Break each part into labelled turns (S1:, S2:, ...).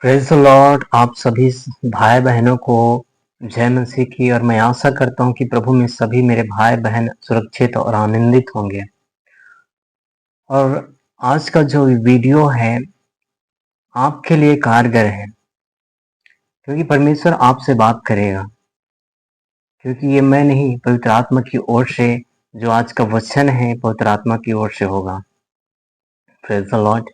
S1: Praise the Lord. आप सभी भाई बहनों को जय मसीह की। और मैं आशा करता हूँ कि प्रभु में सभी मेरे भाई बहन सुरक्षित और आनंदित होंगे। और आज का जो वीडियो है आपके लिए कारगर है, क्योंकि परमेश्वर आपसे बात करेगा। क्योंकि ये मैं नहीं, पवित्र आत्मा की ओर से जो आज का वचन है पवित्र आत्मा की ओर से होगा। Praise the Lord.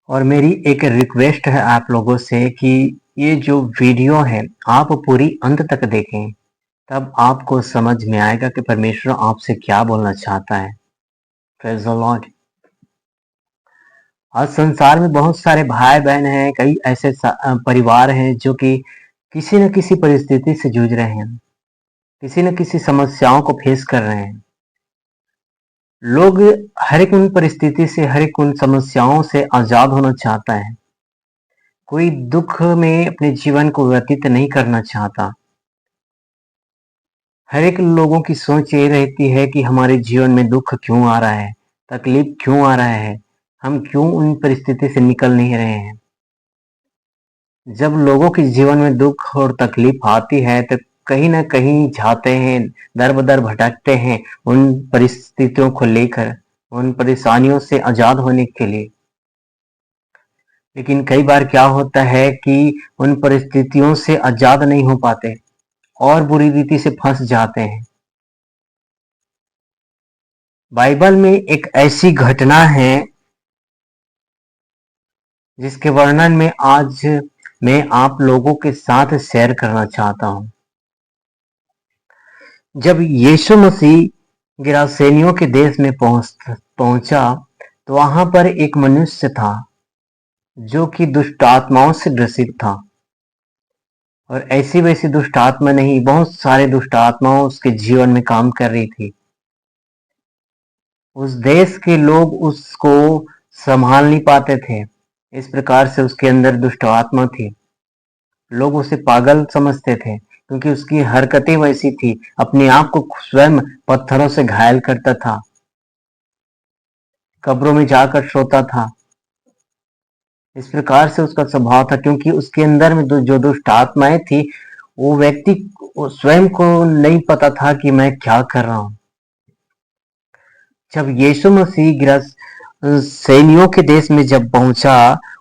S1: और मेरी एक रिक्वेस्ट है आप लोगों से कि ये जो वीडियो है आप पूरी अंत तक देखें, तब आपको समझ में आएगा कि परमेश्वर आपसे क्या बोलना चाहता है। Praise the Lord. आज संसार में बहुत सारे भाई बहन हैं, कई ऐसे परिवार हैं जो कि किसी न किसी परिस्थिति से जूझ रहे हैं, किसी न किसी समस्याओं को फेस कर रहे हैं। लोग हर एक उन परिस्थिति से, हर एक उन समस्याओं से आजाद होना चाहता है। कोई दुख में अपने जीवन को व्यतीत नहीं करना चाहता। हर एक लोगों की सोच ये रहती है कि हमारे जीवन में दुख क्यों आ रहा है, तकलीफ क्यों आ रहा है, हम क्यों उन परिस्थिति से निकल नहीं रहे हैं। जब लोगों के जीवन में दुख और तकलीफ आती है तो कहीं ना कहीं जाते हैं, दर बदर भटकते हैं उन परिस्थितियों को लेकर, उन परेशानियों से आजाद होने के लिए। लेकिन कई बार क्या होता है कि उन परिस्थितियों से आजाद नहीं हो पाते और बुरी रीति से फंस जाते हैं। बाइबल में एक ऐसी घटना है जिसके वर्णन में आज मैं आप लोगों के साथ शेयर करना चाहता हूं। जब यीशु मसीह गिरासेनियों के देश में पहुंचा तो वहां पर एक मनुष्य था जो कि दुष्ट आत्माओं से ग्रसित था। और ऐसी वैसी दुष्ट आत्मा नहीं, बहुत सारे दुष्ट आत्माओं उसके जीवन में काम कर रही थी। उस देश के लोग उसको संभाल नहीं पाते थे, इस प्रकार से उसके अंदर दुष्ट आत्मा थी। लोग उसे पागल समझते थे क्योंकि उसकी हरकतें वैसी थी। अपने आप को स्वयं पत्थरों से घायल करता था, कब्रों में जाकर सोता था। इस प्रकार से उसका स्वभाव था, क्योंकि उसके अंदर में जो दुष्ट आत्माएं थी, वो व्यक्ति स्वयं को नहीं पता था कि मैं क्या कर रहा हूं। जब यीशु मसीह सैनियों के देश में जब पहुंचा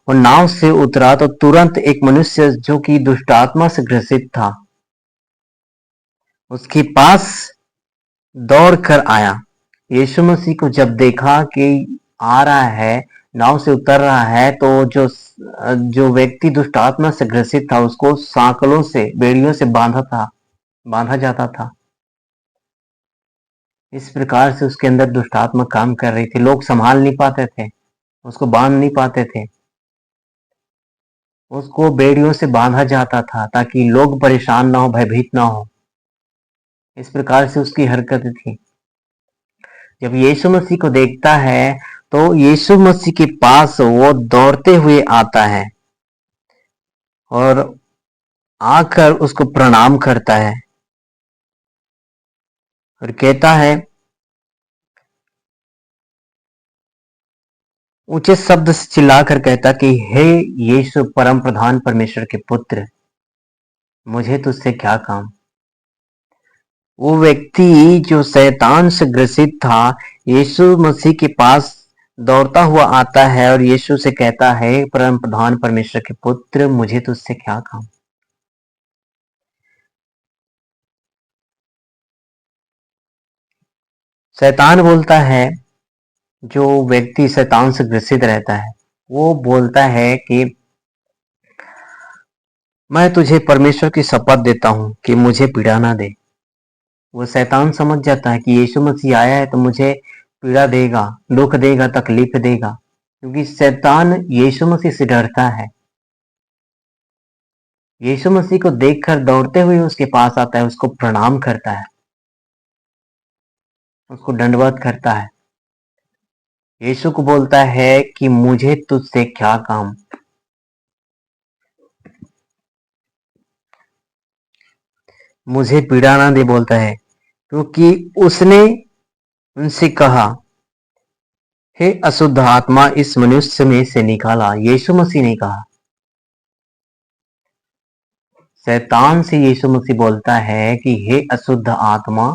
S1: और नाव से उतरा तो तुरंत एक मनुष्य जो कि दुष्ट आत्मा से ग्रसित था उसके पास दौड़ कर आया। यीशु मसीह को जब देखा कि आ रहा है, नाव से उतर रहा है, तो जो व्यक्ति दुष्ट आत्मा से ग्रसित था उसको सांकलों से, बेड़ियों से बांधा जाता था। इस प्रकार से उसके अंदर दुष्ट आत्मा काम कर रही थी। लोग संभाल नहीं पाते थे, उसको बांध नहीं पाते थे। उसको बेड़ियों से बांधा जाता था ताकि लोग परेशान ना हो, भयभीत ना हो। इस प्रकार से उसकी हरकत थी। जब यीशु मसीह को देखता है तो यीशु मसीह के पास वो दौड़ते हुए आता है और आकर उसको प्रणाम करता है और कहता है, ऊंचे शब्द से चिल्लाकर कहता कि हे यीशु परम प्रधान परमेश्वर के पुत्र, मुझे तुझसे क्या काम। वो व्यक्ति जो शैतान से ग्रसित था यीशु मसीह के पास दौड़ता हुआ आता है और यीशु से कहता है, परम प्रधान परमेश्वर के पुत्र, मुझे तुझसे क्या काम। शैतान बोलता है, जो व्यक्ति शैतान से ग्रसित रहता है वो बोलता है कि मैं तुझे परमेश्वर की शपथ देता हूं कि मुझे पीड़ा ना दे। वो शैतान समझ जाता है कि यीशु मसीह आया है तो मुझे पीड़ा देगा, दुख देगा, तकलीफ देगा, क्योंकि शैतान यीशु मसीह से डरता है। यीशु मसीह को देखकर दौड़ते हुए उसके पास आता है, उसको प्रणाम करता है, उसको दंडवत करता है। यीशु को बोलता है कि मुझे तुझसे क्या काम, मुझे पीड़ा ना दे, बोलता है। क्योंकि उसने उनसे कहा हे अशुद्ध आत्मा इस मनुष्य में से निकाला, यीशु मसीह ने कहा। शैतान से यीशु मसीह बोलता है कि हे अशुद्ध आत्मा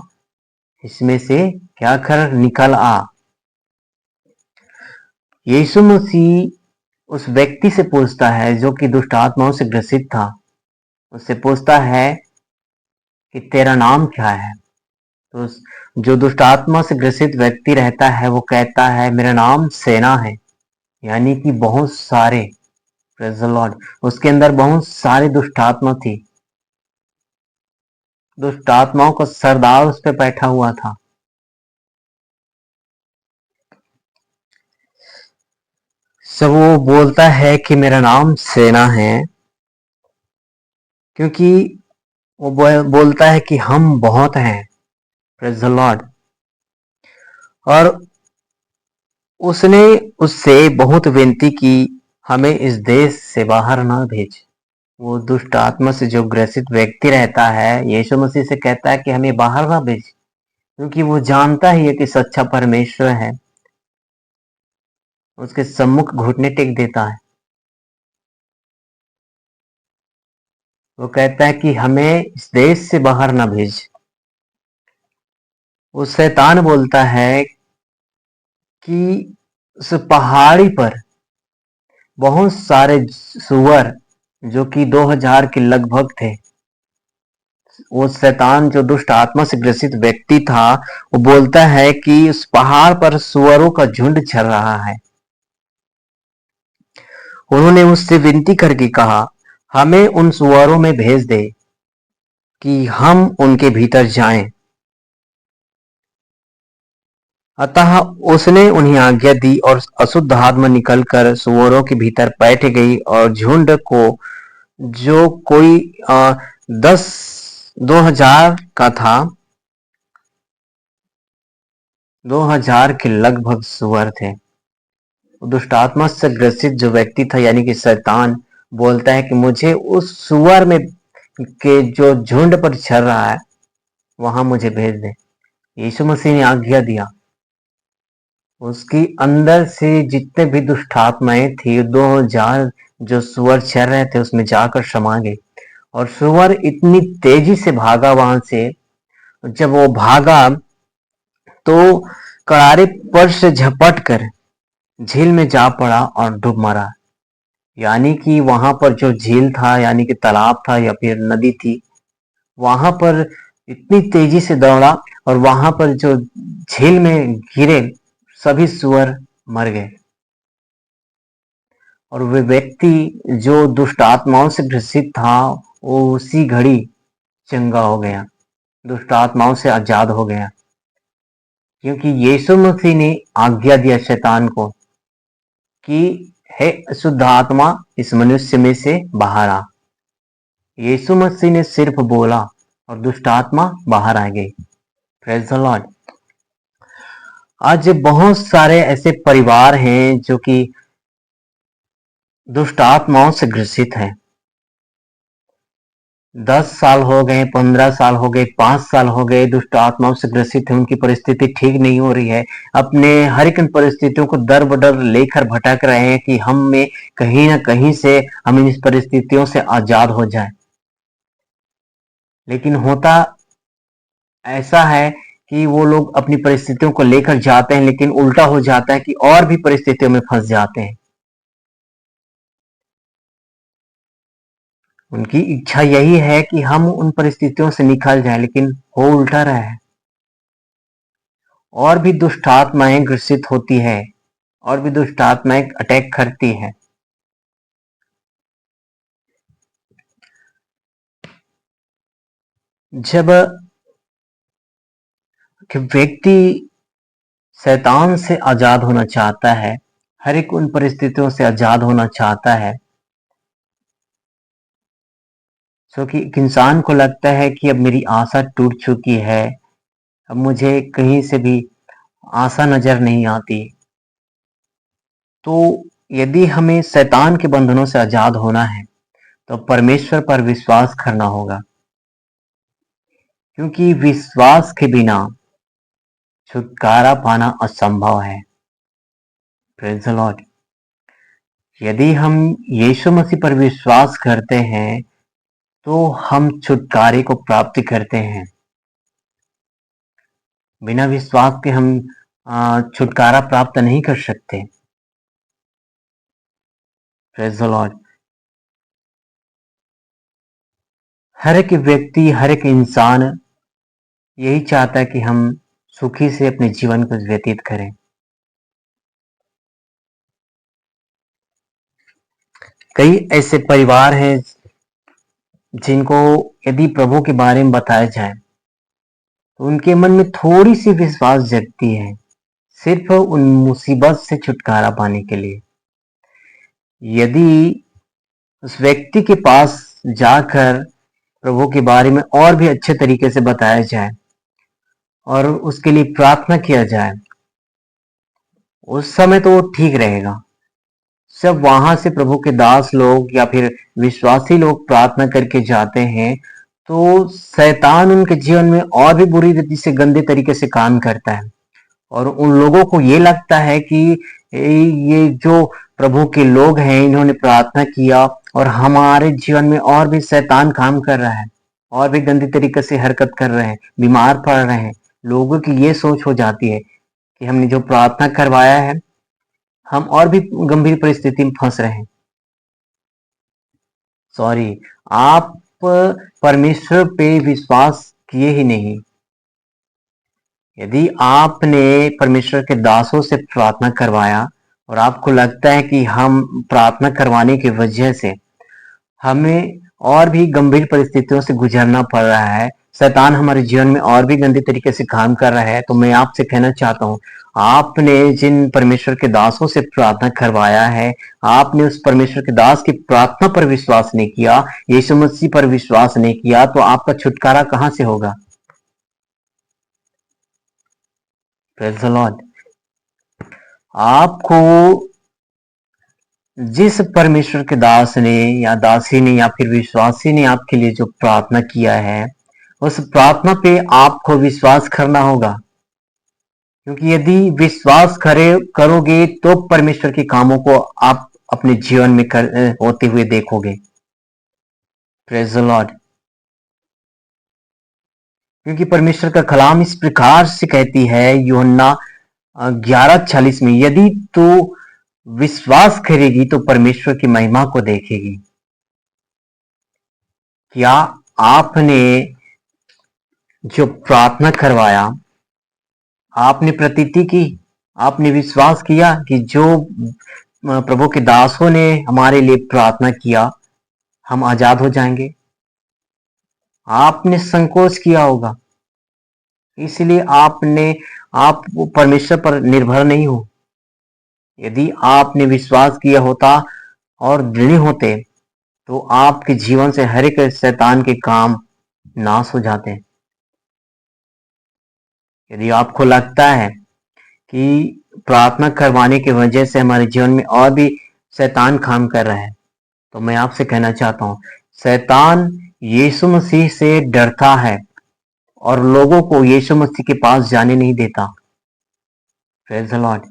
S1: इसमें से क्या कर निकल आ। यीशु मसीह उस व्यक्ति से पूछता है जो कि दुष्ट आत्माओं से ग्रसित था, उससे पूछता है कि तेरा नाम क्या है। तो जो दुष्ट आत्मा से ग्रसित व्यक्ति रहता है वो कहता है मेरा नाम सेना है, यानी कि बहुत सारे। Praise the Lord. उसके अंदर बहुत सारे दुष्ट आत्मा थी, दुष्ट आत्माओं का सरदार उस पर बैठा हुआ था। सब वो बोलता है कि मेरा नाम सेना है, क्योंकि वो बोलता है कि हम बहुत हैं। Praise the Lord. और उसने उससे बहुत विनती की हमें इस देश से बाहर ना भेज। वो दुष्ट आत्मा से जो ग्रसित व्यक्ति रहता है यीशु मसीह से कहता है कि हमें बाहर ना भेज, क्योंकि वो जानता ही है कि सच्चा परमेश्वर है, उसके सम्मुख घुटने टेक देता है। वो कहता है कि हमें इस देश से बाहर ना भेज। वो शैतान बोलता है कि उस पहाड़ी पर बहुत सारे सुअर जो कि 2000 के लगभग थे। वो शैतान जो दुष्ट आत्मा से ग्रसित व्यक्ति था वो बोलता है कि उस पहाड़ पर सुअरों का झुंड चल रहा है। उन्होंने उससे विनती करके कहा हमें उन सुअरों में भेज दे कि हम उनके भीतर जाएं। अतः उसने उन्हें आज्ञा दी और अशुद्ध आत्मा निकलकर सुअरों के भीतर बैठ गई और झुंड को जो कोई 2000 का था, 2000 के लगभग सुअर थे। दुष्ट आत्मा से ग्रसित जो व्यक्ति था यानी कि शैतान बोलता है कि मुझे उस सुअर में के जो झुंड पर चल रहा है वहां मुझे भेज दे। यीशु मसीह ने आज्ञा दिया, उसकी अंदर से जितने भी दुष्ट आत्माएं थी 2000 जो सुअर चल रहे थे उसमें जाकर समा गए। और सुअर इतनी तेजी से भागा वहां से, जब वो भागा तो करारे पर से झपट कर झील में जा पड़ा और डूब मरा। यानी कि वहां पर जो झील था यानी कि तालाब था या फिर नदी थी, वहां पर इतनी तेजी से दौड़ा और वहां पर जो झील में गिरे सभी सुअर मर गए। और वे व्यक्ति जो दुष्ट आत्माओं से ग्रसित था वो उसी घड़ी चंगा हो गया, दुष्ट आत्माओं से आजाद हो गया, क्योंकि यीशु मसीह ने आज्ञा दिया शैतान को कि हे अशुद्ध आत्मा इस मनुष्य में से बाहर आ। यीशु मसीह ने सिर्फ बोला और दुष्ट आत्मा बाहर आ गई। Praise the Lord. आज बहुत सारे ऐसे परिवार हैं जो कि दुष्ट आत्माओं से ग्रसित हैं। 10 साल हो गए, 15 साल हो गए, 5 साल हो गए, दुष्ट आत्माओं से ग्रसित है, उनकी परिस्थिति ठीक नहीं हो रही है। अपने हर एक परिस्थितियों को दर बदर लेकर भटक रहे हैं कि हम में कहीं ना कहीं से हम इन परिस्थितियों से आजाद हो जाएं। लेकिन होता ऐसा है कि वो लोग अपनी परिस्थितियों को लेकर जाते हैं, लेकिन उल्टा हो जाता है कि और भी परिस्थितियों में फंस जाते हैं। उनकी इच्छा यही है कि हम उन परिस्थितियों से निकल जाएं, लेकिन हो उल्टा रहा है। और भी दुष्ट आत्माएं ग्रसित होती है, और भी दुष्ट आत्माएं अटैक करती है। जब व्यक्ति शैतान से आजाद होना चाहता है, हर एक उन परिस्थितियों से आजाद होना चाहता है, क्योंकि एक इंसान को लगता है कि अब मेरी आशा टूट चुकी है, अब मुझे कहीं से भी आशा नजर नहीं आती। तो यदि हमें शैतान के बंधनों से आजाद होना है तो परमेश्वर पर विश्वास करना होगा, क्योंकि विश्वास के बिना छुटकारा पाना असंभव है। Praise the Lord. यदि हम यीशु मसीह पर विश्वास करते हैं, तो हम छुटकारे को प्राप्त करते हैं। बिना विश्वास के हम छुटकारा प्राप्त नहीं कर सकते। Praise the Lord. हर एक व्यक्ति, हर एक इंसान यही चाहता है कि हम सुखी से अपने जीवन को व्यतीत करें। कई ऐसे परिवार हैं जिनको यदि प्रभु के बारे में बताया जाए तो उनके मन में थोड़ी सी विश्वास जगती है, सिर्फ उन मुसीबत से छुटकारा पाने के लिए। यदि उस व्यक्ति के पास जाकर प्रभु के बारे में और भी अच्छे तरीके से बताया जाए और उसके लिए प्रार्थना किया जाए, उस समय तो वो ठीक रहेगा। जब वहां से प्रभु के दास लोग या फिर विश्वासी लोग प्रार्थना करके जाते हैं, तो शैतान उनके जीवन में और भी बुरी रीति से गंदे तरीके से काम करता है और उन लोगों को ये लगता है कि ये जो प्रभु के लोग हैं, इन्होंने प्रार्थना किया और हमारे जीवन में और भी शैतान काम कर रहा है, और भी गंदी तरीके से हरकत कर रहे हैं, बीमार पड़ रहे हैं। लोगों की ये सोच हो जाती है कि हमने जो प्रार्थना करवाया है, हम और भी गंभीर परिस्थिति में फंस रहे हैं। सॉरी, आप परमेश्वर पे विश्वास किए ही नहीं। यदि आपने परमेश्वर के दासों से प्रार्थना करवाया और आपको लगता है कि हम प्रार्थना करवाने की वजह से हमें और भी गंभीर परिस्थितियों से गुजरना पड़ रहा है, शैतान हमारे जीवन में और भी गंदे तरीके से काम कर रहा है, तो मैं आपसे कहना चाहता हूँ, आपने जिन परमेश्वर के दासों से प्रार्थना करवाया है, आपने उस परमेश्वर के दास की प्रार्थना पर विश्वास नहीं किया, यीशु मसीह पर विश्वास नहीं किया, तो आपका छुटकारा कहां से होगा? Praise the Lord. आपको जिस परमेश्वर के दास ने या दासी ने या फिर विश्वासी ने आपके लिए जो प्रार्थना किया है, उस प्रार्थना पे आपको विश्वास करना होगा, क्योंकि यदि विश्वास करोगे तो परमेश्वर के कामों को आप अपने जीवन में होते हुए देखोगे। Praise the Lord. क्योंकि परमेश्वर का कलाम इस प्रकार से कहती है यूहन्ना 11:40 में, यदि तू विश्वास करेगी तो परमेश्वर की महिमा को देखेगी। क्या आपने जो प्रार्थना करवाया, आपने प्रतीति की, आपने विश्वास किया कि जो प्रभु के दासों ने हमारे लिए प्रार्थना किया, हम आजाद हो जाएंगे? आपने संकोच किया होगा, इसलिए आप परमेश्वर पर निर्भर नहीं हो। यदि आपने विश्वास किया होता और दृढ़ होते, तो आपके जीवन से हर एक शैतान के काम नाश हो जाते हैं। यदि आपको लगता है कि प्रार्थना करवाने की वजह से हमारे जीवन में और भी शैतान काम कर रहा है, तो मैं आपसे कहना चाहता हूं, शैतान यीशु मसीह से डरता है और लोगों को यीशु मसीह के पास जाने नहीं देता। Praise the Lord.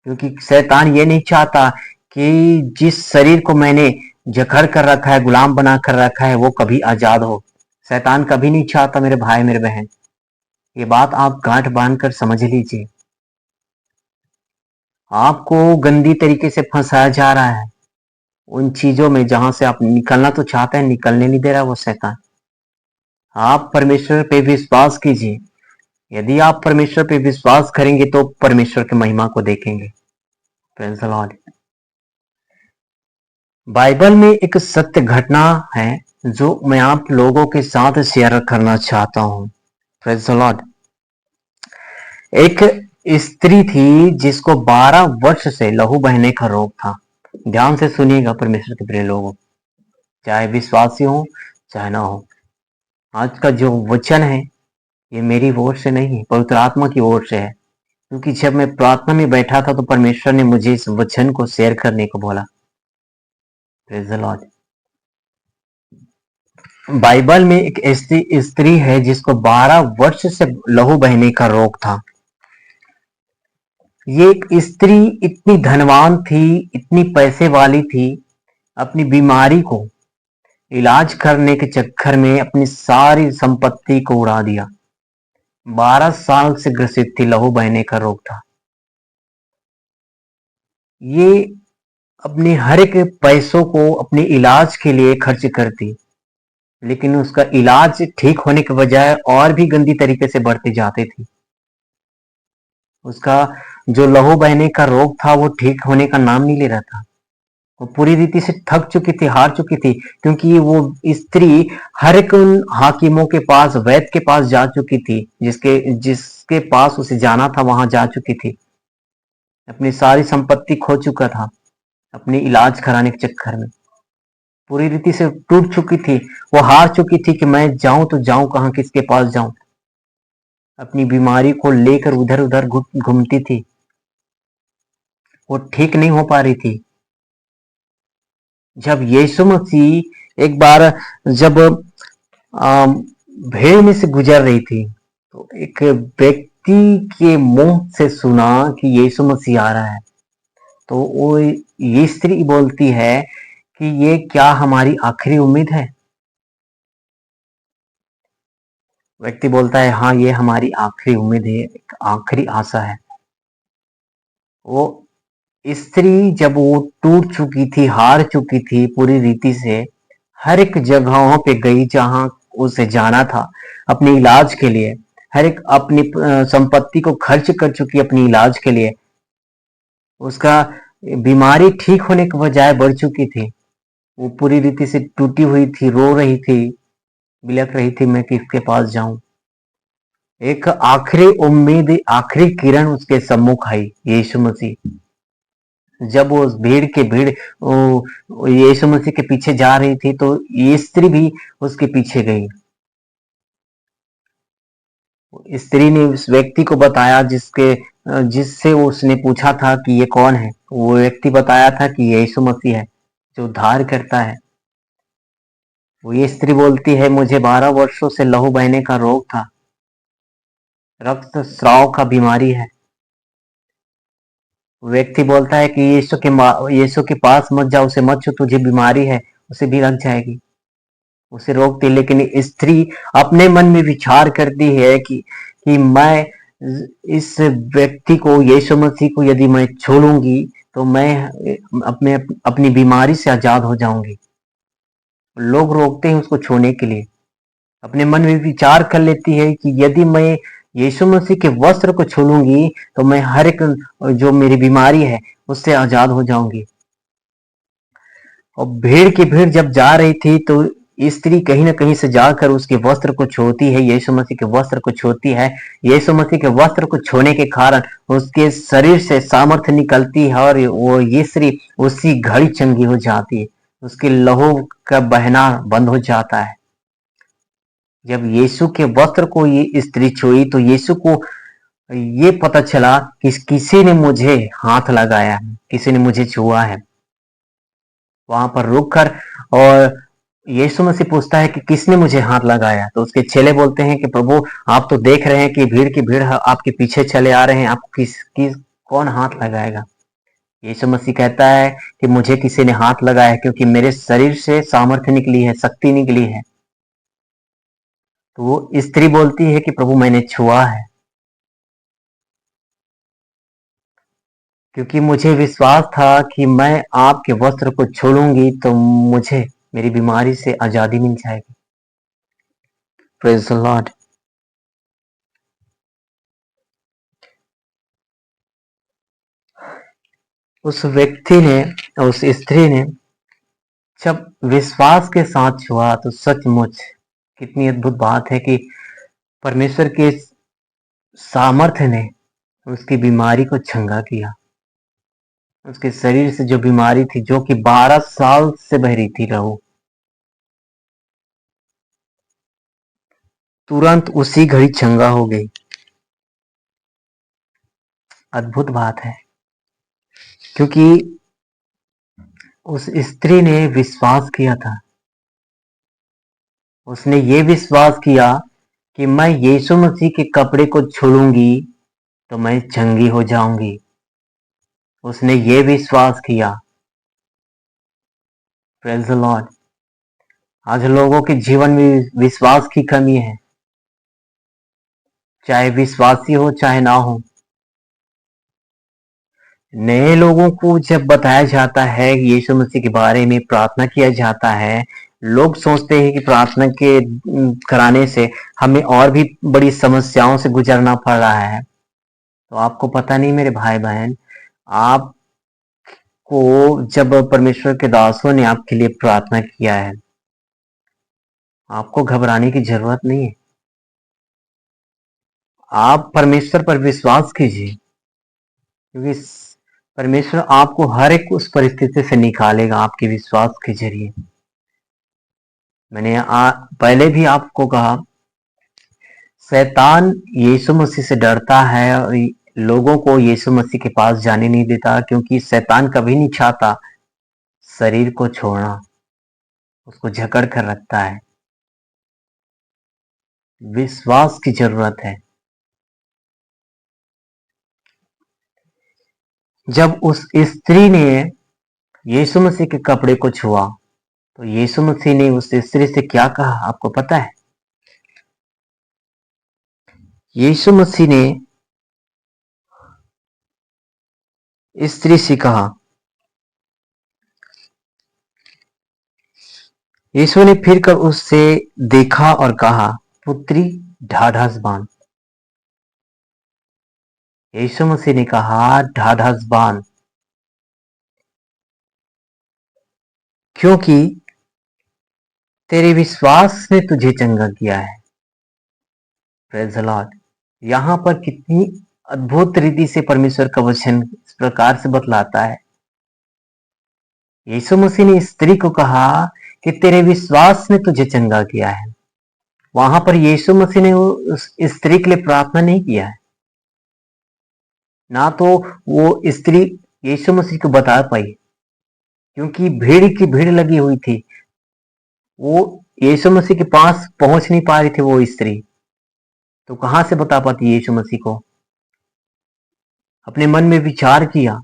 S1: क्योंकि शैतान ये नहीं चाहता कि जिस शरीर को मैंने जकड़ कर रखा है, गुलाम बना कर रखा है, वो कभी आजाद हो। शैतान कभी नहीं चाहता मेरे भाई मेरे बहन, ये बात आप गांठ बांध कर समझ लीजिए। आपको गंदी तरीके से फंसाया जा रहा है उन चीजों में जहां से आप निकलना तो चाहते हैं, निकलने नहीं दे रहा वो शैतान। आप परमेश्वर पे विश्वास कीजिए। यदि आप परमेश्वर पे विश्वास करेंगे तो परमेश्वर की महिमा को देखेंगे। Praise the Lord. बाइबल में एक सत्य घटना है जो मैं आप लोगों के साथ शेयर करना चाहता हूं। Praise the Lord. एक स्त्री थी जिसको 12 वर्ष से लहू बहने का रोग था। ध्यान से सुनिएगा परमेश्वर के प्रिय लोगों, चाहे विश्वासी हो चाहे ना हो। आज का जो वचन है ये मेरी ओर से नहीं है, पवित्र आत्मा की ओर से है। क्योंकि जब मैं प्रार्थना में बैठा था तो परमेश्वर ने मुझे इस वचन को शेयर करने को बोला। Praise the Lord. बाइबल में एक ऐसी स्त्री है जिसको 12 वर्ष से लहू बहने का रोग था। ये एक स्त्री इतनी धनवान थी, इतनी पैसे वाली थी, अपनी बीमारी को इलाज करने के चक्कर में अपनी सारी संपत्ति को उड़ा दिया। 12 साल से ग्रसित थी, लहू बहने का रोग था। ये अपने हर एक पैसों को अपने इलाज के लिए खर्च करती, लेकिन उसका इलाज ठीक होने के बजाय और भी गंदी तरीके से बढ़ती जाती थी। उसका जो लहू बहने का रोग था वो ठीक होने का नाम नहीं ले रहा था। वो पूरी रीति से थक चुकी थी, हार चुकी थी, क्योंकि वो स्त्री हर एक उन हाकिमों के पास, वैद्य के पास जा चुकी थी, जिसके जिसके पास उसे जाना था वहां जा चुकी थी। अपनी सारी संपत्ति खो चुका था अपनी इलाज कराने के चक्कर में। पूरी रीति से टूट चुकी थी, वो हार चुकी थी कि मैं जाऊं तो जाऊं कहां, किसके पास जाऊं। अपनी बीमारी को लेकर उधर उधर घूमती थी, वो ठीक नहीं हो पा रही थी। जब यीशु मसीह एक बार जब भीड़ में से गुजर रही थी, तो एक व्यक्ति के मुंह से सुना कि यीशु मसीह आ रहा है। तो वो ये स्त्री बोलती है कि ये क्या हमारी आखिरी उम्मीद है? व्यक्ति बोलता है, हाँ, ये हमारी आखिरी उम्मीद है, एक आखिरी आशा है। वो स्त्री जब वो टूट चुकी थी, हार चुकी थी पूरी रीति से, हर एक जगहों पे गई जहां उसे जाना था अपने इलाज के लिए, हर एक अपनी संपत्ति को खर्च कर चुकी अपनी इलाज के लिए। उसका बीमारी ठीक होने के बजाय बढ़ चुकी थी। वो पूरी रीति से टूटी हुई थी, रो रही थी, बिलख रही थी, मैं किसके पास जाऊं। एक आखिरी उम्मीद, आखिरी किरण उसके सम्मुख आई, यीशु मसीह। जब वो भीड़ के भीड़ यीशु मसीह के पीछे जा रही थी, तो ये स्त्री भी उसके पीछे गई। स्त्री ने उस व्यक्ति को बताया जिससे उसने पूछा था कि ये कौन है। वो व्यक्ति बताया था कि यीशु मसीह है, जो उद्धार करता है। वो ये स्त्री बोलती है, मुझे 12 वर्षों से लहू बहने का रोग था, रक्त स्राव का बीमारी है। व्यक्ति बोलता है कि यीशु के पास मत जाओ, उसे मत छू, तुझे बीमारी है, उसे भी लग जाएगी। उसे रोकती, लेकिन स्त्री अपने मन में विचार करती है कि मैं इस व्यक्ति को, यीशु मसीह को यदि मैं छू लूंगी तो मैं अपनी बीमारी से आजाद हो जाऊंगी। लोग रोकते हैं उसको छूने के लिए। अपने मन में विचार कर लेती है कि यदि मैं यीशु मसीह के वस्त्र को छू लूंगी तो मैं हर एक जो मेरी बीमारी है उससे आजाद हो जाऊंगी। और भीड़ की भीड़ जब जा रही थी, तो स्त्री कहीं ना कहीं से जाकर उसके वस्त्र को छूती है, यीशु मसीह के वस्त्र को छूती है। यीशु मसीह के वस्त्र को छूने के कारण उसके शरीर से सामर्थ्य निकलती है, और वो ये स्त्री उसी घड़ी चंगी हो जाती है। उसके लहू का बहना बंद हो जाता है। जब यीशु के वस्त्र को ये स्त्री छुई, तो यीशु को ये पता चला कि किसी ने मुझे हाथ लगाया है, किसी ने मुझे छुआ है। वहां पर रुककर और यीशु मसीह पूछता है कि किसने मुझे हाथ लगाया। तो उसके चेले बोलते हैं कि प्रभु, आप तो देख रहे हैं कि भीड़ की भीड़ आपके पीछे चले आ रहे हैं, आपको किस कौन हाथ लगाएगा? यीशु मसीह कहता है कि मुझे किसी ने हाथ लगाया है, क्योंकि मेरे शरीर से सामर्थ्य निकली है, शक्ति निकली है। तो वो स्त्री बोलती है कि प्रभु, मैंने छुआ है, क्योंकि मुझे विश्वास था कि मैं आपके वस्त्र को छू लूंगी तो मुझे मेरी बीमारी से आजादी मिल जाएगी। Praise the Lord. उस व्यक्ति ने, उस स्त्री ने जब विश्वास के साथ छुआ, तो सचमुच कितनी अद्भुत बात है कि परमेश्वर के सामर्थ्य ने उसकी बीमारी को चंगा किया। उसके शरीर से जो बीमारी थी, जो कि 12 साल से बह रही थी लहू, तुरंत उसी घड़ी चंगा हो गई। अद्भुत बात है, क्योंकि उस स्त्री ने विश्वास किया था। उसने ये विश्वास किया कि मैं यीशु मसीह के कपड़े को छूऊंगी तो मैं चंगी हो जाऊंगी। उसने ये विश्वास किया। Praise the Lord. आज लोगों के जीवन में विश्वास की कमी है, चाहे विश्वासी हो चाहे ना हो। नए लोगों को जब बताया जाता है यीशु मसीह के बारे में, प्रार्थना किया जाता है, लोग सोचते हैं कि प्रार्थना के कराने से हमें और भी बड़ी समस्याओं से गुजरना पड़ रहा है। तो आपको पता नहीं मेरे भाई बहन, आपको जब परमेश्वर के दासों ने आपके लिए प्रार्थना किया है, आपको घबराने की जरूरत नहीं है। आप परमेश्वर पर विश्वास कीजिए, क्योंकि परमेश्वर आपको हर एक उस परिस्थिति से निकालेगा आपके विश्वास के जरिए। मैंने पहले भी आपको कहा, शैतान यीशु मसीह से डरता है और लोगों को यीशु मसीह के पास जाने नहीं देता, क्योंकि शैतान कभी नहीं चाहता शरीर को छोड़ना, उसको जकड़ कर रखता है। विश्वास की जरूरत है। जब उस स्त्री ने यीशु मसीह के कपड़े को छुआ, तो यीशु मसीह ने उस स्त्री से क्या कहा आपको पता है? यीशु मसीह ने स्त्री से कहा, यीशु ने फिर कर उससे देखा और कहा, पुत्री ढाढ़स बांध। यीशु मसीह ने कहा ढाढ़स बांध, क्योंकि तेरे विश्वास ने तुझे चंगा किया है। Praise the Lord. यहां पर कितनी अद्भुत रीति से परमेश्वर का वचन इस प्रकार से बतलाता है। यीशु मसीह ने स्त्री को कहा कि तेरे विश्वास ने तुझे चंगा किया है। वहां पर यीशु मसीह ने उस स्त्री के लिए प्रार्थना नहीं किया है, ना तो वो स्त्री यीशु मसीह को बता पाई, क्योंकि भीड़ की भीड़ लगी हुई थी। वो यीशु मसीह के पास पहुंच नहीं पा रही थी वो स्त्री, तो कहां से बता पाती यीशु मसीह को? अपने मन में विचार किया,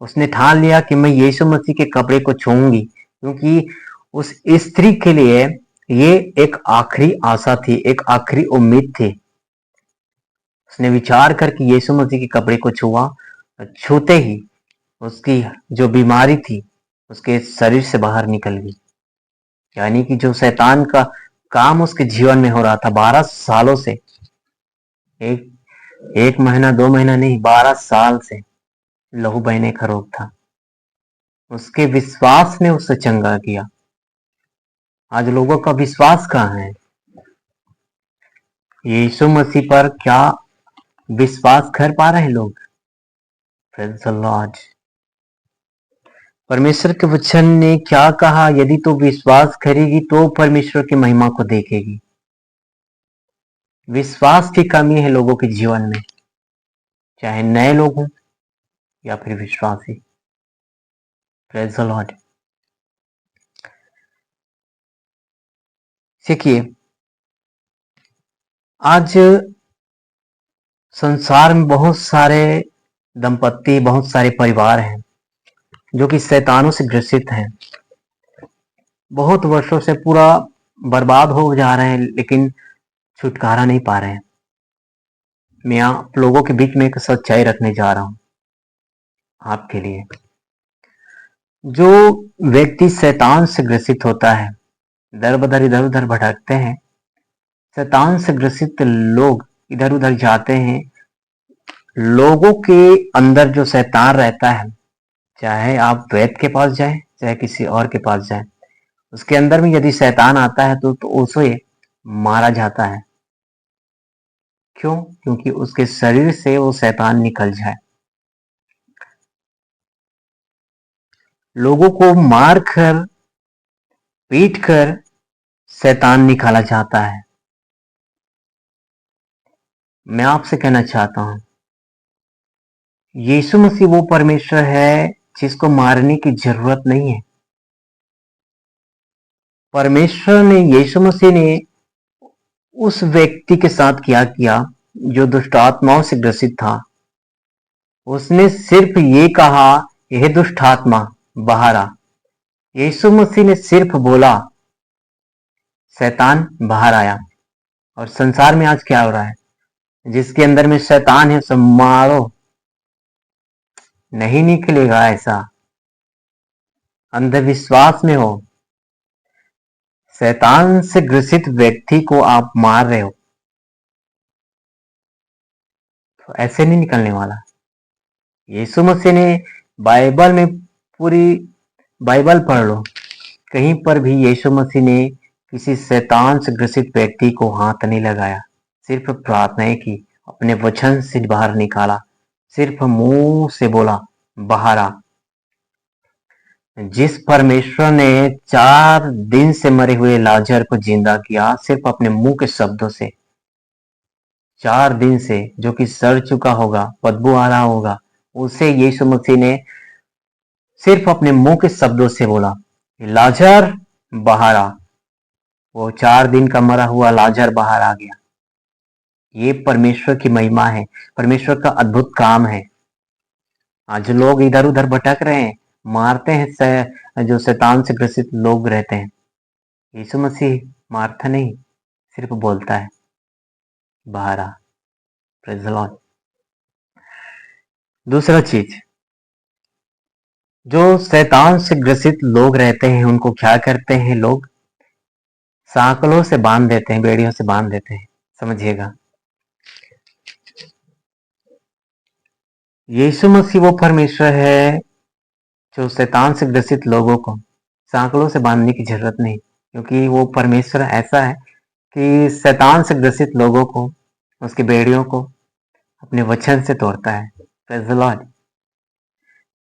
S1: उसने ठान लिया कि मैं यीशु मसीह के कपड़े को छूऊंगी, क्योंकि उस स्त्री के लिए ये एक आखिरी आशा थी, एक आखिरी उम्मीद थी। उसने विचार करके यीशु मसीह के कपड़े को छुआ, छूते ही उसकी जो बीमारी थी उसके शरीर से बाहर निकल गई। यानी कि जो शैतान का काम उसके जीवन में हो रहा था 12 सालों से, एक महीना 2 महीना नहीं, 12 साल से लहू बहने का रोग था, उसके विश्वास ने उसे चंगा किया। आज लोगों का विश्वास कहाँ है? यीशु मसीह पर क्या विश्वास कर पा रहे हैं लोग? Praise the Lord. परमेश्वर के वचन ने क्या कहा? यदि तू विश्वास करेगी तो परमेश्वर की महिमा को देखेगी। विश्वास की कमी है लोगों के जीवन में, चाहे नए लोग हों या फिर विश्वासी। Praise the Lord. देखिए, आज संसार में बहुत सारे दंपत्ति, बहुत सारे परिवार हैं जो कि शैतानों से ग्रसित हैं। बहुत वर्षों से पूरा बर्बाद हो जा रहे हैं, लेकिन छुटकारा नहीं पा रहे हैं। मैं आप लोगों के बीच में एक सच्चाई रखने जा रहा हूं आपके लिए। जो व्यक्ति शैतान से ग्रसित होता है, दर बदर इधर उधर भटकते हैं, शैतान से ग्रसित लोग इधर उधर जाते हैं। लोगों के अंदर जो शैतान रहता है, चाहे आप वैद्य के पास जाएं चाहे किसी और के पास जाएं, उसके अंदर में यदि शैतान आता है तो उसे मारा जाता है। क्यों? क्योंकि उसके शरीर से वो शैतान निकल जाए। लोगों को मार कर, पीट कर शैतान निकाला जाता है। मैं आपसे कहना चाहता हूं, यीशु मसीह वो परमेश्वर है जिसको मारने की जरूरत नहीं है। परमेश्वर ने, यीशु मसीह ने उस व्यक्ति के साथ क्या किया जो दुष्ट आत्माओं से ग्रसित था। उसने सिर्फ ये कहा, यह दुष्ट आत्मा बाहर आ। यीशु मसीह ने सिर्फ बोला, शैतान बाहर आया। और संसार में आज क्या हो रहा है? जिसके अंदर में शैतान है सब मारो, नहीं निकलेगा। ऐसा अंधविश्वास में हो, शैतान से ग्रसित व्यक्ति को आप मार रहे हो, तो ऐसे नहीं निकलने वाला। यीशु मसीह ने बाइबल में, पूरी बाइबल पढ़ लो, कहीं पर भी यीशु मसीह ने किसी शैतान से ग्रसित व्यक्ति को हाथ नहीं लगाया। सिर्फ प्रार्थनाएं की, अपने वचन से बाहर निकाला, सिर्फ मुंह से बोला, बाहर आ। जिस परमेश्वर ने 4 दिन से मरे हुए लाजर को जिंदा किया सिर्फ अपने मुंह के शब्दों से, 4 दिन से, जो कि सड़ चुका होगा, बदबू आ रहा होगा, उसे यीशु मसीह ने सिर्फ अपने मुंह के शब्दों से बोला, लाजर बाहर आ। वो 4 दिन का मरा हुआ लाजर बाहर आ गया। ये परमेश्वर की महिमा है, परमेश्वर का अद्भुत काम है। आज लोग इधर उधर भटक रहे हैं, मारते हैं, जो शैतान से ग्रसित लोग रहते हैं। यीशु मसीह मारता नहीं, सिर्फ बोलता है, बाहर आ। Praise the Lord. दूसरा चीज, जो शैतान से ग्रसित लोग रहते हैं उनको क्या करते हैं लोग? सांकलों से बांध देते हैं, बेड़ियों से बांध देते हैं। समझिएगा, यीशु मसीह वो परमेश्वर है जो शैतान से ग्रसित लोगों को सांकलों से बांधने की जरूरत नहीं, क्योंकि वो परमेश्वर ऐसा है कि शैतान से ग्रसित लोगों को, उसकी बेड़ियों को अपने वचन से तोड़ता है। Praise the Lord.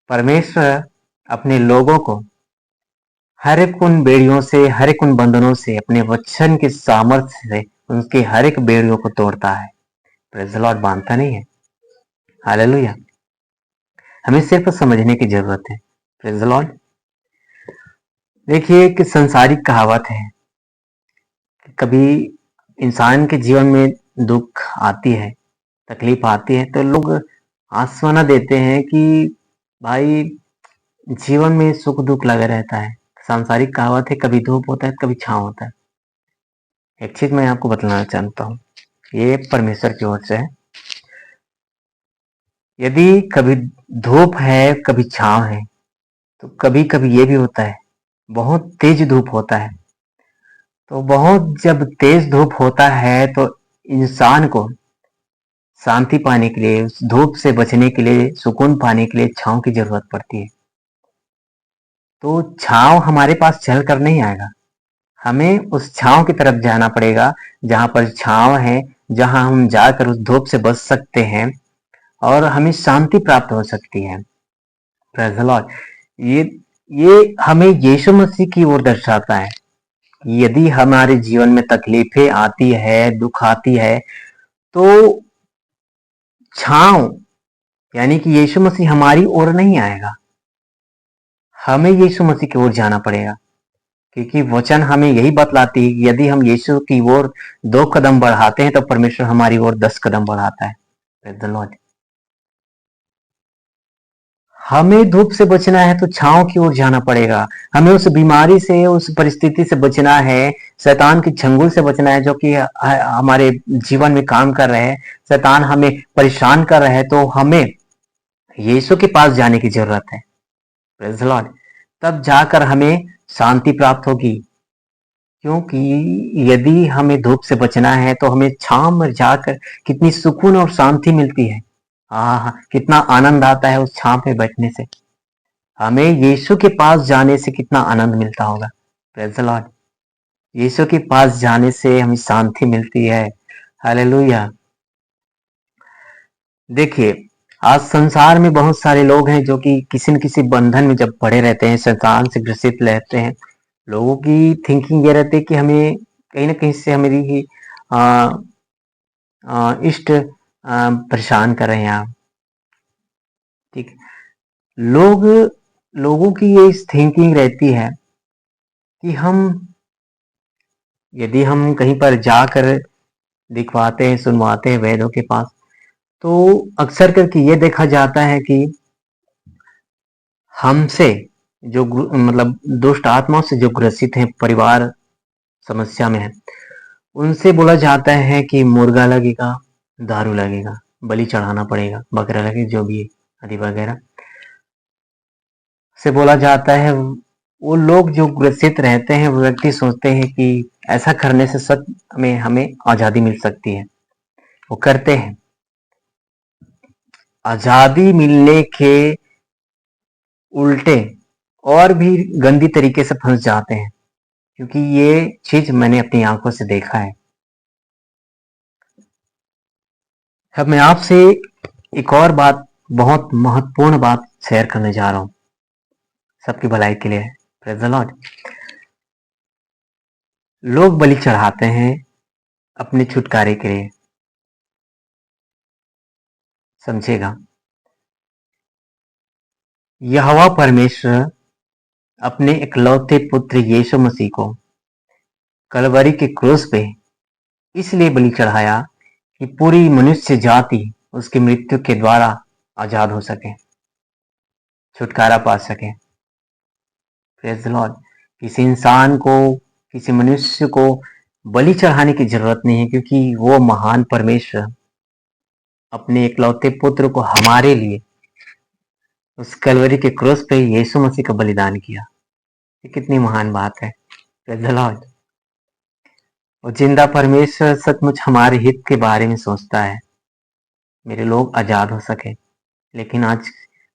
S1: परमेश्वर अपने लोगों को हर एक उन बेड़ियों से, हर एक उन बंधनों से अपने वचन के सामर्थ्य से उनके हर एक बेड़ियों को तोड़ता है। Praise the Lord. बांधता नहीं है। हालेलुया। हमें सिर्फ समझने की जरूरत है। Praise the Lord. देखिए कि संसारिक कहावत है, कभी इंसान के जीवन में दुख आती है, तकलीफ आती है, तो लोग आश्वासन देते हैं कि भाई जीवन में सुख दुख लगा रहता है। सांसारिक कहावत है, कभी धूप होता है, कभी छांव होता है। एक चीज मैं आपको बतलाना चाहता हूँ, ये परमेश्वर की ओर से है। यदि कभी धूप है, कभी छांव है, तो कभी कभी ये भी होता है बहुत तेज धूप होता है। तो बहुत जब तेज धूप होता है तो इंसान को शांति पाने के लिए, उस धूप से बचने के लिए, सुकून पाने के लिए छांव की जरूरत पड़ती है। तो छांव हमारे पास चल कर नहीं आएगा, हमें उस छांव की तरफ जाना पड़ेगा जहां पर छांव है, जहां हम जाकर उस धूप से बच सकते हैं और हमें शांति प्राप्त हो सकती है। Praise the Lord. ये ये हमें यीशु मसीह की ओर दर्शाता है। यदि हमारे जीवन में तकलीफें आती है, दुख आती है, तो छांव यानी कि यीशु मसीह हमारी ओर नहीं आएगा, हमें यीशु मसीह की ओर जाना पड़ेगा। क्योंकि वचन हमें यही बतलाती है कि यदि हम यीशु की ओर 2 कदम बढ़ाते हैं तो परमेश्वर हमारी ओर 10 कदम बढ़ाता है। Praise the Lord. हमें धूप से बचना है तो छांव की ओर जाना पड़ेगा। हमें उस बीमारी से, उस परिस्थिति से बचना है, शैतान की चंगुल से बचना है जो कि हमारे जीवन में काम कर रहे हैं, शैतान हमें परेशान कर रहे हैं, तो हमें यीशु के पास जाने की जरूरत है। Praise the Lord. तब जाकर हमें शांति प्राप्त होगी। क्योंकि यदि हमें धूप से बचना है तो हमें छांव में जाकर कितनी सुकून और शांति मिलती है। कितना आनंद आता है उस छांव पे बैठने से। हमें यीशु के पास जाने से कितना आनंद मिलता होगा। Praise the Lord. यीशु के पास जाने से हमें शांति मिलती है। हालेलुया। देखिए, आज संसार में बहुत सारे लोग हैं जो कि किसी न किसी बंधन में जब पड़े रहते हैं, शैतान से ग्रसित रहते हैं। लोगों की थिंकिंग ये रहती है कि हमें कहीं ना कहीं से हमारी इष्ट परेशान कर रहे हैं आप। ठीक है। लोगों की ये इस थिंकिंग रहती है कि यदि हम कहीं पर जाकर दिखवाते हैं, सुनवाते हैं वैद्यों के पास, तो अक्सर करके ये देखा जाता है कि हमसे जो मतलब दुष्ट आत्माओं से जो ग्रसित हैं, परिवार समस्या में है, उनसे बोला जाता है कि मुर्गा लगेगा, दारू लगेगा, बलि चढ़ाना पड़ेगा, बकरा लगे, जो भी आदि वगैरह से बोला जाता है। वो लोग जो ग्रसित रहते हैं, वो व्यक्ति सोचते हैं कि ऐसा करने से सच में हमें आजादी मिल सकती है, वो करते हैं। आजादी मिलने के उल्टे और भी गंदी तरीके से फंस जाते हैं, क्योंकि ये चीज मैंने अपनी आंखों से देखा है। अब मैं आपसे एक और बात, बहुत महत्वपूर्ण बात शेयर करने जा रहा हूं, सबकी भलाई के लिए है। Praise the Lord. लोग बलि चढ़ाते हैं अपने छुटकारे के लिए, समझेगा। यहोवा परमेश्वर अपने इकलौते पुत्र यीशु मसीह को कलवरी के क्रूस पे इसलिए बलि चढ़ाया कि पूरी मनुष्य जाति उसकी मृत्यु के द्वारा आजाद हो सके, छुटकारा पा सके। Praise the Lord. किसी इंसान को, किसी मनुष्य को बलि चढ़ाने की जरूरत नहीं है, क्योंकि वो महान परमेश्वर अपने इकलौते पुत्र को हमारे लिए उस कलवरी के क्रूस पे यीशु मसीह का बलिदान किया। ये कितनी महान बात है। Praise the Lord. और जिंदा परमेश्वर सचमुच हमारे हित के बारे में सोचता है, मेरे लोग आजाद हो सके। लेकिन आज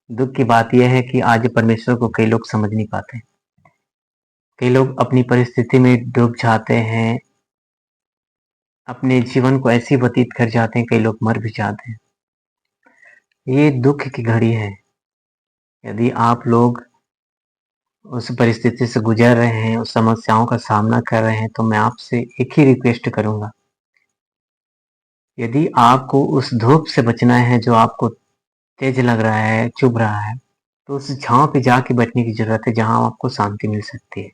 S1: दुख की बात यह है कि आज परमेश्वर को कई लोग समझ नहीं पाते। कई लोग अपनी परिस्थिति में डूब जाते हैं, अपने जीवन को ऐसे व्यतीत कर जाते हैं, कई लोग मर भी जाते हैं। ये दुख की घड़ी है। यदि आप लोग उस परिस्थिति से गुजर रहे हैं, उस समस्याओं का सामना कर रहे हैं, तो मैं आपसे एक ही रिक्वेस्ट करूंगा, यदि आपको उस धूप से बचना है जो आपको तेज लग रहा है, चुभ रहा है, तो उस छांव पे जाके बैठने की जरूरत है, जहां आपको शांति मिल सकती है।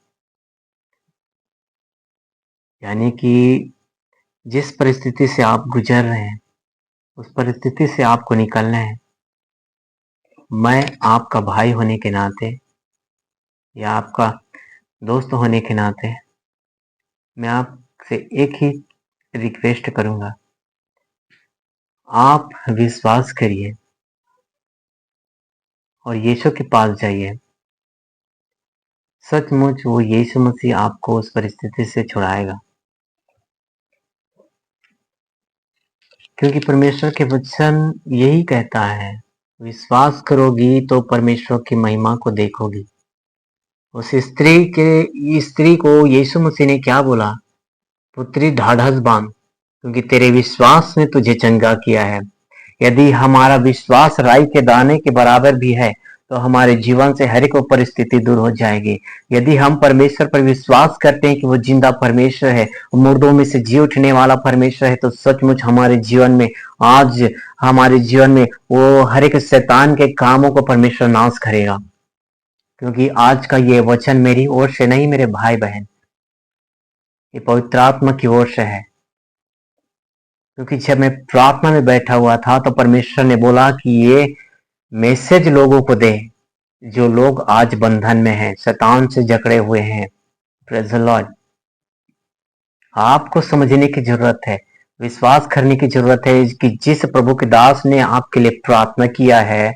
S1: यानी कि जिस परिस्थिति से आप गुजर रहे हैं, उस परिस्थिति से आपको निकलना है। मैं आपका भाई होने के नाते या आपका दोस्त होने के नाते मैं आपसे एक ही रिक्वेस्ट करूंगा, आप विश्वास करिए और यीशु के पास जाइए। सचमुच वो यीशु मसीह आपको उस परिस्थिति से छुड़ाएगा, क्योंकि परमेश्वर के वचन यही कहता है, विश्वास करोगी तो परमेश्वर की महिमा को देखोगी। उस स्त्री को यीशु मसीह ने क्या बोला? पुत्री ढाढ़स बांध, क्योंकि तेरे विश्वास ने तुझे चंगा किया है। यदि हमारा विश्वास राई के दाने के बराबर भी है, तो हमारे जीवन से हर एक परिस्थिति दूर हो जाएगी। यदि हम परमेश्वर पर विश्वास करते हैं कि वो जिंदा परमेश्वर है, मुर्दों में से जी उठने वाला परमेश्वर है, तो सचमुच हमारे जीवन में, आज हमारे जीवन में वो हर एक शैतान के कामों को परमेश्वर नाश करेगा। क्योंकि आज का ये वचन मेरी ओर से नहीं, मेरे भाई बहन, ये पवित्र आत्मा की ओर से है। क्योंकि जब मैं प्रार्थना में बैठा हुआ था, तो परमेश्वर ने बोला कि ये मैसेज लोगों को दे जो लोग आज बंधन में हैं, शैतान से जकड़े हुए हैं। Praise the Lord. आपको समझने की जरूरत है, विश्वास करने की जरूरत है कि जिस प्रभु के दास ने आपके लिए प्रार्थना किया है,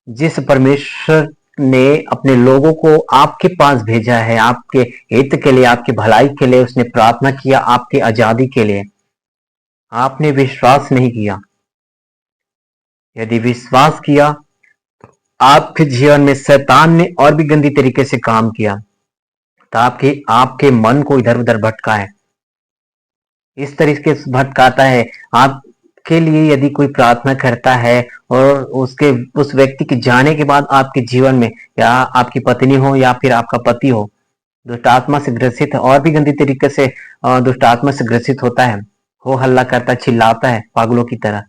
S1: जिस परमेश्वर ने अपने लोगों को आपके पास भेजा है, आपके हित के लिए, आपकी भलाई के लिए उसने प्रार्थना किया, आपकी आजादी के लिए, आपने विश्वास नहीं किया। यदि विश्वास किया, आपके जीवन में शैतान ने और भी गंदी तरीके से काम किया, तो आपके मन को इधर उधर भटका है, इस तरीके से भटकाता है। आपके लिए यदि कोई प्रार्थना करता है और उस व्यक्ति के जाने के बाद आपके जीवन में, या आपकी पत्नी हो या फिर आपका पति हो, दुष्ट आत्मा से ग्रसित है, और भी गंदी तरीके से दुष्ट आत्मा से ग्रसित होता है, हो हल्ला करता है, चिल्लाता है पागलों की तरह,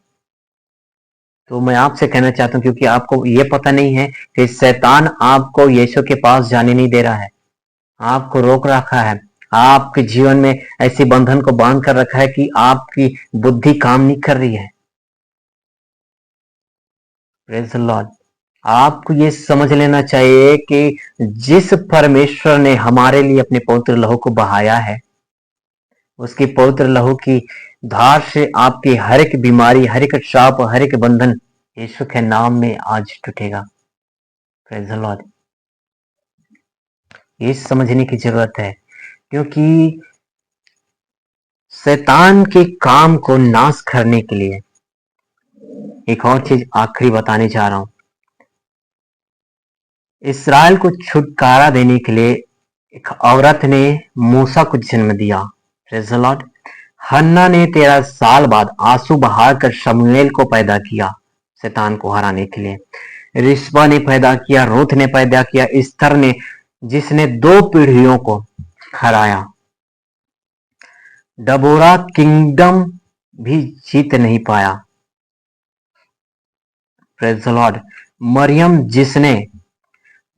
S1: तो मैं आपसे कहना चाहता हूं, क्योंकि आपको ये पता नहीं है कि शैतान आपको यीशु के पास जाने नहीं दे रहा है, आपको रोक रखा है, आपके जीवन में ऐसे बंधन को बांध कर रखा है कि आपकी बुद्धि काम नहीं कर रही है। Praise the Lord. आपको ये समझ लेना चाहिए कि जिस परमेश्वर ने हमारे लिए अपने पवित्र लहू को बहाया है, उसकी पवित्र लहू की धार से आपकी हर एक बीमारी, हर एक श्राप, हर एक बंधन यीशु के नाम में आज टूटेगा। Praise the Lord. ये समझने की जरूरत है, क्योंकि शैतान के काम को नाश करने के लिए एक और चीज आखिरी बताने जा रहा हूं। इस्राएल को छुटकारा देने के लिए एक औरत ने मूसा को जन्म दिया। Praise the Lord. हन्ना ने 13 साल बाद आंसू बहाकर शमूएल को पैदा किया शैतान को हराने के लिए। रिस्पा ने पैदा किया, रूथ ने पैदा किया, इस्तर ने, जिसने 2 पीढ़ियों को हराया। डबोरा किंगडम भी जीत नहीं पाया। Praise the Lord. मरियम, जिसने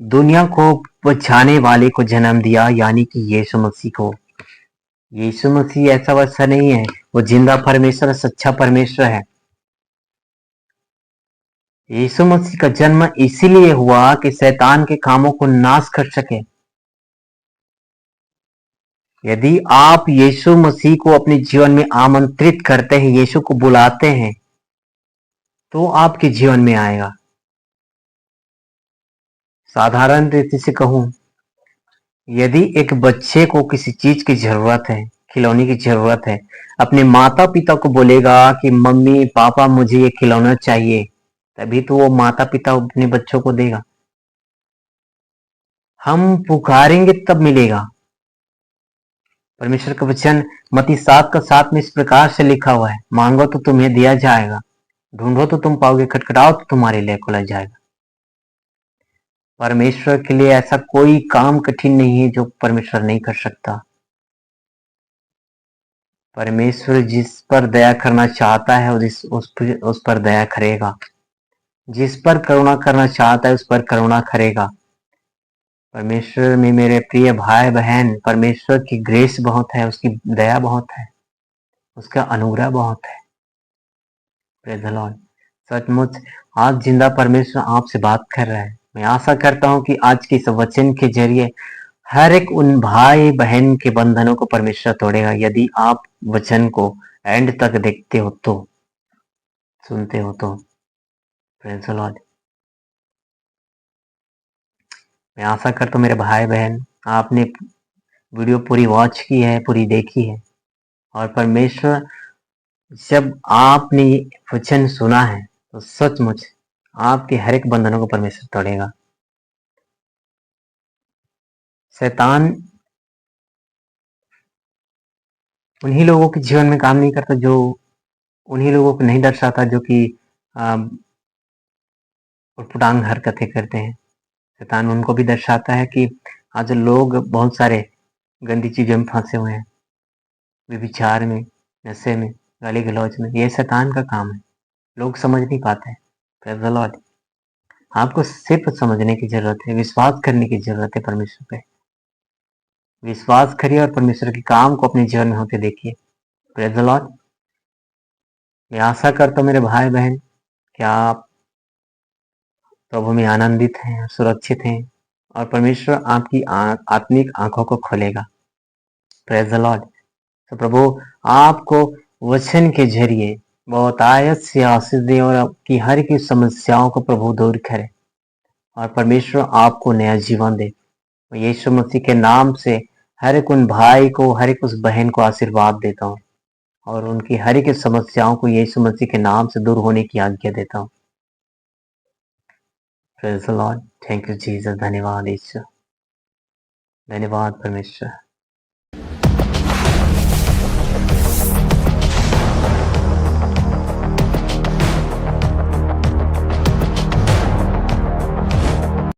S1: दुनिया को बचाने वाले को जन्म दिया, यानी कि यीशु मसीह को। यीशु मसीह ऐसा वैसा नहीं है, वो जिंदा परमेश्वर, सच्चा परमेश्वर है। यीशु मसीह का जन्म इसीलिए हुआ कि शैतान के कामों को नाश कर सके। यदि आप यीशु मसीह को अपने जीवन में आमंत्रित करते हैं, यीशु को बुलाते हैं, तो आपके जीवन में आएगा। साधारण रीति से कहूं, यदि एक बच्चे को किसी चीज की जरूरत है, खिलौने की जरूरत है, अपने माता पिता को बोलेगा कि मम्मी पापा मुझे ये खिलौना चाहिए, तभी तो वो माता पिता अपने बच्चों को देगा। हम पुकारेंगे तब मिलेगा। परमेश्वर का वचन मत्ती 7:7 में इस प्रकार से लिखा हुआ है, मांगो तो तुम्हें दिया जाएगा, ढूंढो तो तुम पाओगे, खटखटाओ तो तुम्हारे लिए खोला जाएगा। परमेश्वर के लिए ऐसा कोई काम कठिन नहीं है जो परमेश्वर नहीं कर सकता। परमेश्वर जिस पर दया करना चाहता है उस पर दया करेगा। जिस पर करुणा करना चाहता है उस पर करुणा करेगा। परमेश्वर में मेरे प्रिय भाई बहन, परमेश्वर की ग्रेस बहुत है, उसकी दया बहुत है, उसका अनुग्रह बहुत है। Praise the Lord. सचमुच आज जिंदा परमेश्वर आपसे बात कर रहा है। मैं आशा करता हूं कि आज के इस वचन के जरिए हर एक उन भाई बहन के बंधनों को परमेश्वर तोड़ेगा, यदि आप वचन को एंड तक देखते हो तो, सुनते हो तो। Praise the Lord. मैं आशा करता हूं मेरे भाई बहन आपने वीडियो पूरी वॉच की है, पूरी देखी है, और परमेश्वर जब आपने ये वचन सुना है तो सचमुच आपके हर एक बंधनों को परमेश्वर तोड़ेगा। शैतान उन्हीं लोगों के जीवन में काम नहीं करता जो, उन्हीं लोगों को नहीं दर्शाता जो कि उटपटांग हरकतें करते हैं। शैतान उनको भी दर्शाता है कि आज लोग बहुत सारे गंदी चीजों में फंसे हुए हैं, व्यभिचार में, नशे में, गाली गलौज में। ये शैतान का काम है, लोग समझ नहीं पाते। Praise the Lord. आपको सिर्फ समझने की जरूरत है, विश्वास करने की जरूरत है परमेश्वर पे। विश्वास करिए और परमेश्वर के काम को अपने जीवन में होते देखिए। Praise the Lord. मैं आशा करता हूँ मेरे भाई बहन कि आप प्रभु में आनंदित हैं, सुरक्षित हैं, और परमेश्वर आपकी आत्मिक आंखों को खोलेगा। Praise the Lord. तो प्रभु आपको वचन के जरिए बहुत आयत से आशीष दे और आपकी हर की समस्याओं को प्रभु दूर करे, और परमेश्वर आपको नया जीवन दे। मैं यीशु मसीह के नाम से हर एक उन भाई को, हर एक उस बहन को आशीर्वाद देता हूँ, और उनकी हर एक समस्याओं को यीशु मसीह के नाम से दूर होने की आज्ञा देता हूँ। Praise the Lord. Thank you Jesus. धन्यवाद ईश्वर, धन्यवाद परमेश्वर।